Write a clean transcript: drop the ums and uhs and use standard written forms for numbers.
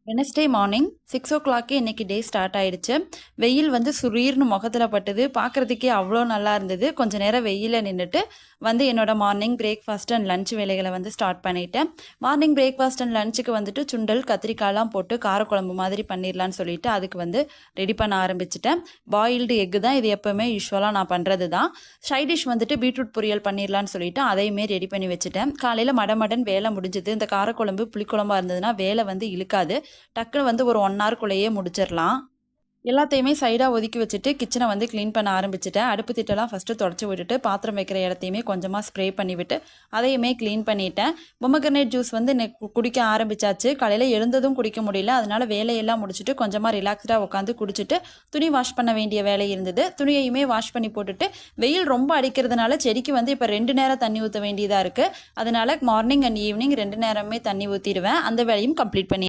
Wednesday morning 6 o'clock இன்னைக்கு day start ஆயிடுச்சு. வெயில் வந்து சுரீர்னு முகத்தில் பட்டுது. பார்க்குறதுக்கே அவ்வளோ நல்லா இருந்தது. கொஞ்ச நேரம் வெயிலில் நின்றுட்டு வந்து என்னோட மார்னிங் பிரேக்ஃபாஸ்ட் அண்ட் லஞ்ச் வேலைகளை வந்து ஸ்டார்ட் பண்ணிட்டேன். மார்னிங் பிரேக்ஃபாஸ்ட் அண்ட் லஞ்சுக்கு வந்துட்டு சுண்டல் கத்திரிக்காய்லாம் போட்டு காரக்குழம்பு மாதிரி பண்ணிடலான்னு சொல்லிட்டு அதுக்கு வந்து ரெடி பண்ண ஆரம்பிச்சிட்டேன். பாயில்டு எக்கு தான் இது, எப்போவுமே யூஸ்வலாக நான் பண்ணுறது தான். சைட் டிஷ் வந்துட்டு பீட்ரூட் பொரியல் பண்ணிடலான்னு சொல்லிட்டு அதையுமே ரெடி பண்ணி வச்சுட்டேன். காலையில் மடமடன் வேலை முடிஞ்சுது. இந்த காரக்குழம்பு புளிக்குழம்பா இருந்ததுன்னா வேலை வந்து இழுக்காது. டக்குன்னு வந்து ஒரு 1 ஹவர்க்குள்ளேயே முடிச்சிடலாம். எல்லாத்தையுமே சைடாக ஒதுக்கி வச்சுட்டு கிச்சனை வந்து க்ளீன் பண்ண ஆரம்பிச்சிட்டேன். அடுப்பு திட்டெல்லாம் ஃபஸ்ட்டு தொடச்சி விட்டுட்டு பாத்திரம் வைக்கிற இடத்தையுமே கொஞ்சமாக ஸ்ப்ரே பண்ணிவிட்டு அதையுமே க்ளீன் பண்ணிட்டேன். பொமக்ரனேட் ஜூஸ் வந்து குடிக்க ஆரம்பிச்சாச்சு. காலையில் எழுந்ததும் குடிக்க முடியல. அதனால் வேலையெல்லாம் முடிச்சுட்டு கொஞ்சமாக ரிலாக்ஸ்டாக உட்காந்து குடிச்சிட்டு துணி வாஷ் பண்ண வேண்டிய வேலை இருந்தது. துணியையுமே வாஷ் பண்ணி போட்டுட்டு வெயில் ரொம்ப அடிக்கிறதுனால செடிக்கு வந்து இப்போ 2 நேரம் தண்ணி ஊற்ற வேண்டியதாக இருக்குது. அதனால் மார்னிங் அண்ட் ஈவினிங் 2 நேரமே தண்ணி ஊற்றிடுவேன். அந்த வேலையும் கம்ப்ளீட் பண்ணி